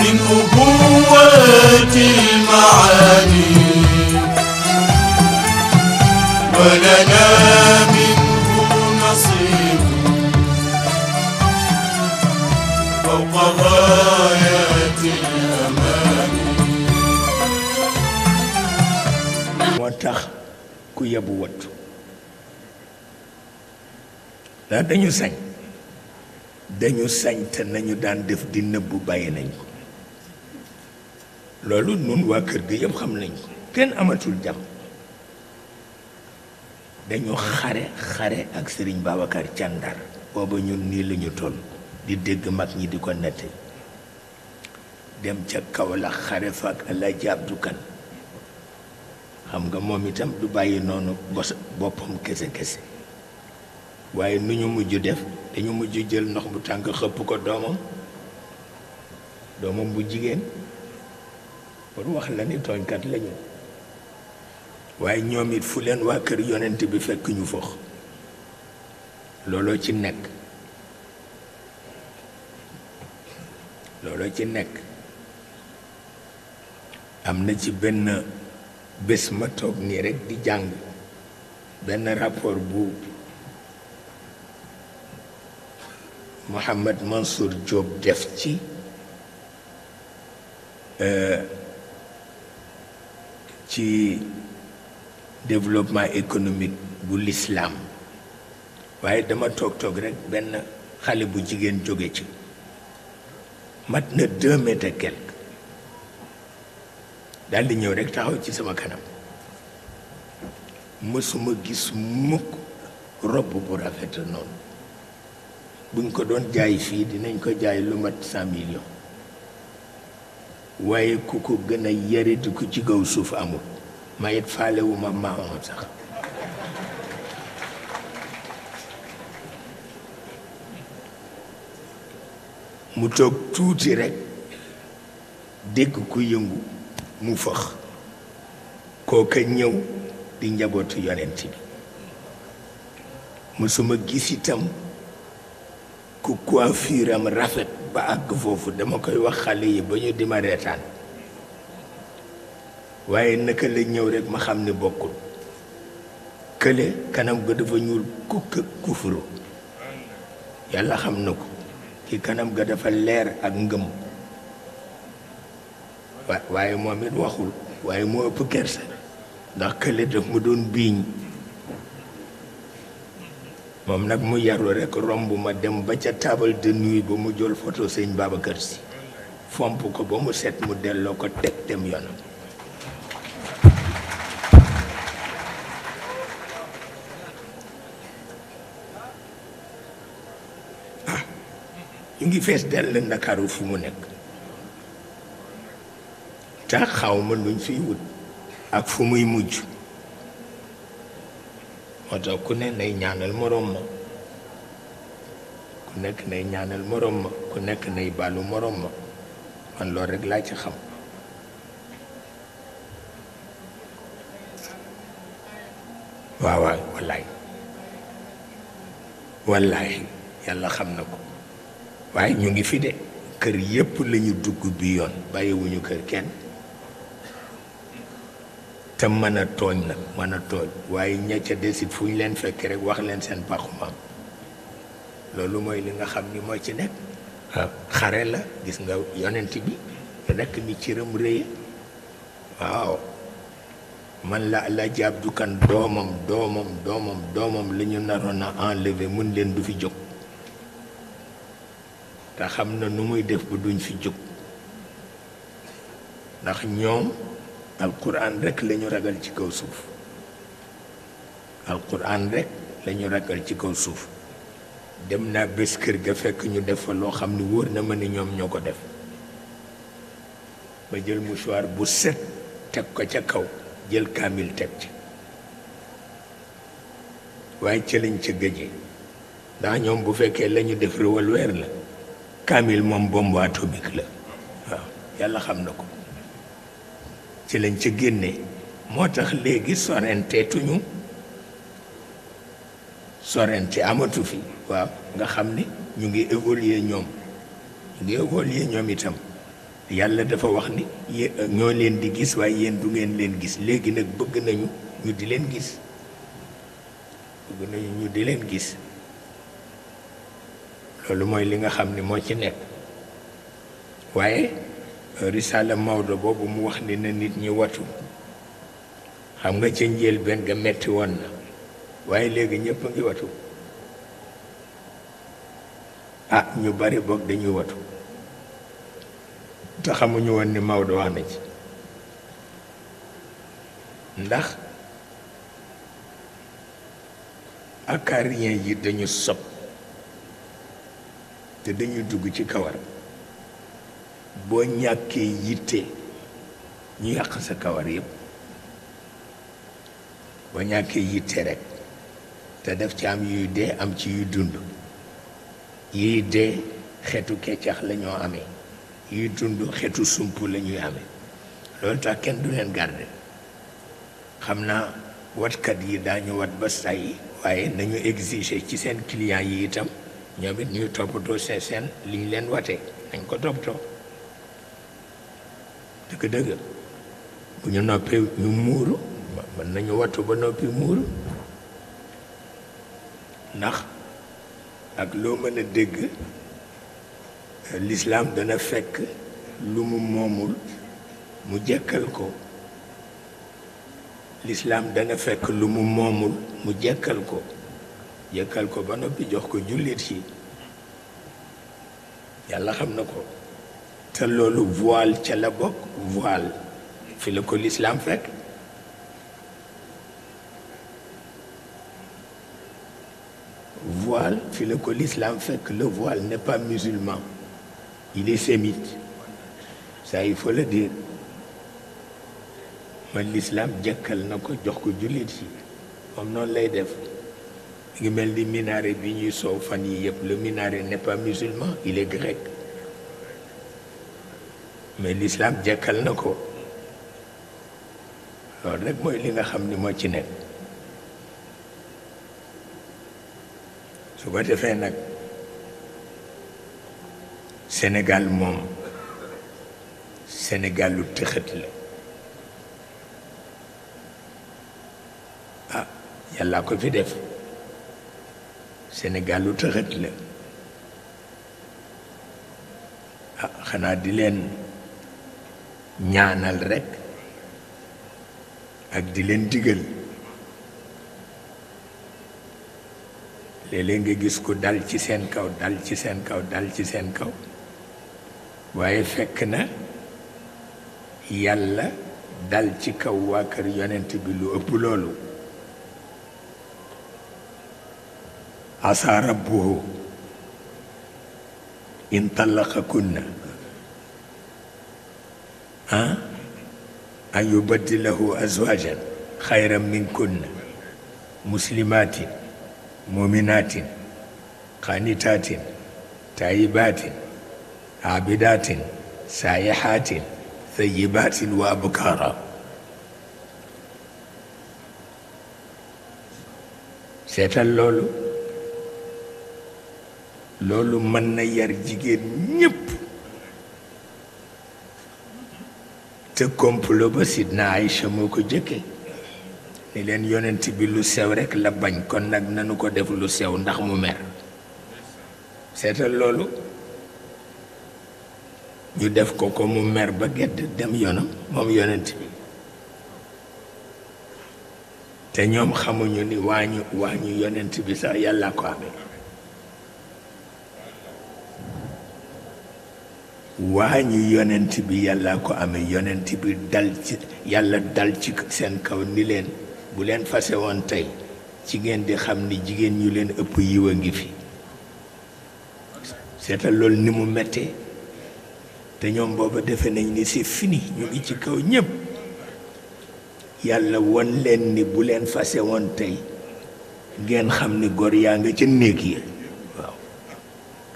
من أبوة المعاني ولنا منه نصيب فوق غايات الأماني. moo tax ku yebu wattu ndax dañu sañ te nañu daan def di nëbbu bàyyi nañ ko loolu nun waa kër gi yëpp xam nañ ko kenn amatul jàmm dañu xare ak Serigne Babacar Thiandar booba ñun nii la ñu toll di dégg mag ñi di ko nette dem ca Kaolack xare fa ak Alaaji Abdou Kan xam nga moom itam du bàyyi noonu boppam kese waaye nu ñu mujj def dañu mujj jël ndox bu tàng xëpp ko doomam bu jigéen pour wax la ni tooñkat lañu waaye ñoom it fu leen waa kër yonent bi fekk ñu fox looloo ci nekk am na ci benn bés ma toog nii rekk di jàng benn rapport bu Mohamed Mansour Diop def ci développement économique bu l'islam waaye dama toog rekk benn xale bu jigéen jóge ci mat na 2 mètres et quelque daldi ñëw rekk taxaw ci sama kanam mësuma gis mukk robb bu rafet noonu buñ ko doon jaay fii dinañ ko jaay lu mat 100 millions waaye ku ko gën a yariti ku ci kaw suuf amul mayit faalewuma maamam sax mu toog tuuti rekk dégg ku yëngu mu fëx kooka ñëw di njabootu yonent bi mësuma gis itam ku coiffure am rafet ba àgg foofu dama koy wax xale yi ba ñu di ma reetaan waaye naka la ñëw rekk ma xam ne bokkul kële kanam ga dafa ñuul kukk kufuru yàlla xam na ko ki kanam ga dafa leer ak ngëm waaye moom it waxul waaye moo ëpp kersa ndax kële daf mu doon biiñ moom nag mu yaru rekk romb ma dem ba ca table de nuit ba mu jël photo sëñ Babacar Si fomp ko ba mu set mu delloo ko teg dem yoonam ñu ngi fees dell Ndakaaru fu mu nekk te xaw ma luñ fiy wut ak fu muy mujj moo tax ku ne nay ñaanal morom ma ku nekk nay ñaanal morom ma ku nekk nay baalu morom ma man loolu rekk laa ci xam waaw wallaay yàlla xam na ko waaye ñu ngi fi de kër yépp lañu dugg bi yoon bàyyiwuñu kër kenn te mën a tooñ nag mën a tooñ waaye ña ca desit fu ñu leen fekk rek wax leen seen paxu maam loolu mooy li nga xam ni moo ci nekk waaw xare la gis nga yonent bi rekk ni cëram rëy waaw man la Alaaji Abdu Kan doomam la ñu naroon a enlever mun leen du fi jóg te xam na nu muy def ba duñ fi jóg ndax ñoom alquran rekk lañu ragal ci kaw suuf alquran rekk lañu ragal ci kaw suuf dem naa bés kër ga fekk ñu def fa loo xam ni wóor na ma ni ñoom ñoo ko def ba jël mouchoir bu set teg ko ca kaw jël kaamil teg ci waaye ca lañ ca gëjee ndax ñoom bu fekkee lañu def revolver la kaamil moom bombe atomique la waaw yàlla xam na ko ci lañ ca génne moo tax léegi sorenteetuñu sorente amatu fi waaw nga xam ni ñu ngi évoluer ñoom itam yàlla dafa wax ni ñoo leen di gis waaye yéen du ngeen leen gis léegi nag bëgg nañu ñu di leen gis bëgg nañu ñu di leen gis loolu mooy li nga xam ni moo ci nekk waaye risaala Maodo boobu mu wax ni na nit ñi watu xam nga ca njëlbéen nga metti woon na waaye léegi ñëpp a ngi watu ah ñu bari boog dañuy watu te xamuñu woon ni Maodo wax na ci ndax acariens yi dañu sob te dañuy dugg ci kawar boo ñàkkee yitte ñu yàq sa kawar yépp boo ñàkkee yitte rekk te def ci am yuy dee am ci yuy dund yiy dee xetu keccax la ñoo amee yuy dund xetu sump la ñuy amee loolu tax kenn du leen garde xam naa watkat yi daañu wat ba say waaye nañu exiger ci seen client yi itam ñoom it ñuy toppatoo seen li ñu leen watee nañ ko toppatoo dëgg-dëgg bu ñu noppee ñu muuru mën nañu wattu ba noppi muuru ndax ak loo mën a dégg l'islam dana fekk lu mu moomul mu jekkal ko l'islam dana fekk lu mu moomul mu jekkal ko ba noppi jox ko jullit yi yàlla xam na ko te loolu voile ca la bokk voile fi la ko l'islam fekk voile fi la ko l'islam fekk le voile n'est pas musulman il est sémite ça il faut le dire man l'islam jëkkal na ko jox ko jullit yi moom noonu lay def ngi mel ni minaret bi ñuy soow fan yi yëpp le minaret n'est pas musulman il est grec mais l'islam jëkkal na ko loolu rek mooy li nga xam ni moo ci nekk su ko defee nag Sénégal moom Sénégal lu tëxët la ah yàlla ko fi def Sénégal lu tëxët la ah xanaa di leen ñaanal rekk ak di leen digal léeg-léeg nga gis ko dal ci seen kaw dal ci seen kaw dal ci seen kaw waaye fekk na yàlla dal ci kaw waa kër yonent bi lu ëpp loolu asa rabbuhu in tallaqakunna an yubaddilahu azwajan xayran minkunna muslimatin muminatin qanitatin tayyibatin abidatin sayihatin thayyibatin wa abkara seetal loolu mën na yar jigéen ñépp te complot ba Sidna Aïcha moo ko jëkke ni leen yonent bi lu sew rekk la bañ kon nag nanu ko def lu sew ndax mu mer seetal loolu ñu def ko ko mu mer ba gedd dem yoonam moom yonent bi te ñoom xamuñu ni waañu yonent bi sax yàlla ko amee waañu yonent bi yàlla ko amee yonent bi dal ci yàlla dal ci seen kaw ni leen bu leen fase woon tey ci ngeen di xam ni jigéen ñu leen ëpp yiw a ngi fi seetal loolu ni mu mettee te ñoom booba defe nañ ni c'est fini ñu ngi ci kaw ñépp yàlla won leen ni bu leen fase woon tey ngeen xam ni góor yaa nga ca néeg yi waaw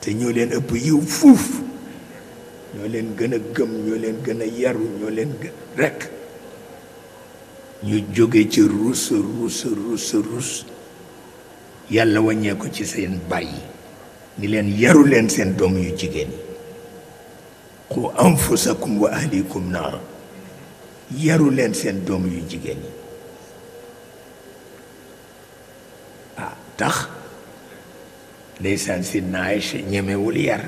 te ñoo leen ëpp yiw fuuf ñoo leen gën a gëm ñoo leen gën a yaru ñoo leen gën rekk ñu jóge ci rus yàlla wàññee ko ci seen bàyyi ni leen yaru leen seen doom yu jigéen yi qu anfusakum wa ahlikum naara yaru leen seen doom yu jigéen yi tax ndeysaan si Aïcha ñemewul yar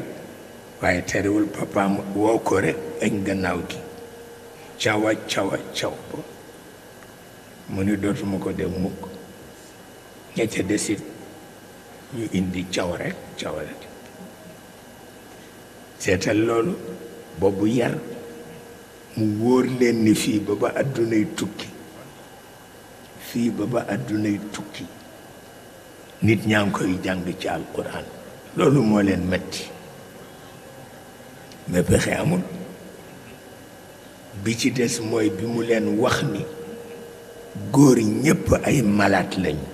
waaye terewul papaam woo ko rek añ gannaaw gi cawa cawa caw ba mu ni dootuma ko def mukk ña ca desit ñu indi caw rek seetal loolu boobu yar mu wóor leen ni fii ba ba àddunay tukki nit ñaa ngi koy jàng ci alquran loolu moo leen metti mais pexe amul bi ci des mooy bi mu leen wax ni góor ñépp ay malaat lañu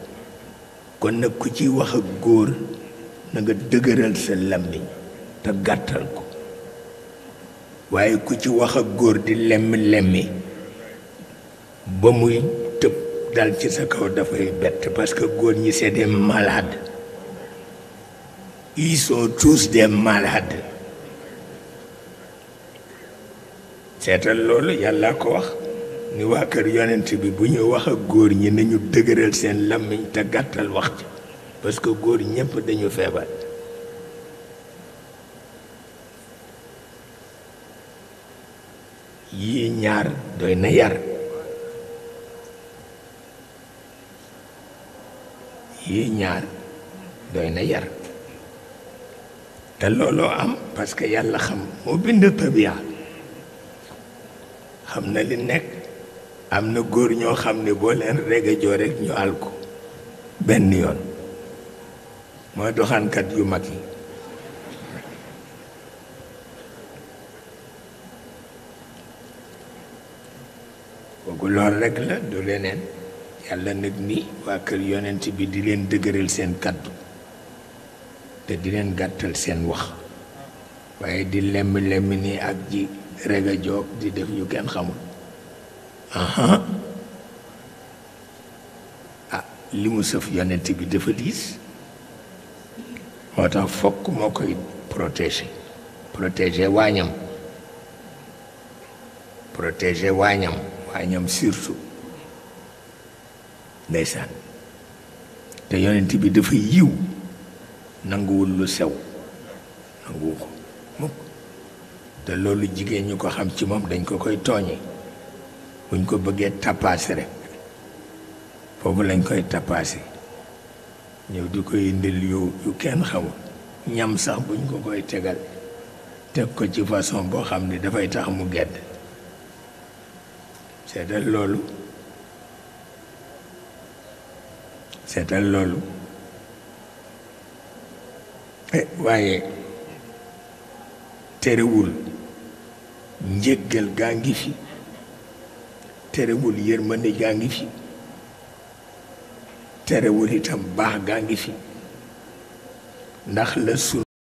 kon nag ku ci wax ak góor na nga dëgëral sa làmmiñ te gàttal ko waaye ku ci wax ak góor di lemmi ba muy tëb dal ci sa kaw dafay bett parce que góor ñi c'est des malades ils sont tous des malades seetal loolu yàlla ko wax ni waa kër yonent bi bu ñu wax ak góor ñi nañu dëgëral seen làmmiñ te gàttal wax ci parce que góor ñépp dañu feebar yii ñaar doy na yar te looloo am parce que yàlla xam moo bind tabia xam na li nekk am na góor ñoo xam ne boo leen regajoo rek ñu àl ko benn yoon mooy doxaankat yu mag yi kooku lool rek la du leneen yàlla nag ni waa kër yonent bi di leen dëgëral seen kaddu te di leen gàttal seen wax waaye di lemm ni ak ji rega joog di def yu kenn xamul li mu sëf yonent bi dafa diis moo tax fokk moo koy protéger waañam surtout ndeysaan te yonent bi dafa yiw nanguwul lu sew nanguwu ko mukk te loolu jigéen ñu ko xam ci moom dañ ko koy tooñe buñ ko bëggee tappaase rek foofu lañ koy tappaase ñëw di koy indil yu kenn xamul ñam sax buñ ko koy tegal teg ko ci façon boo xam ne dafay tax mu gedd seetal loolu waaye terewul njéggal gaa ngi fi terewul yërmande gaa ngi fi terewul itam baax gaa ngi fi ndax la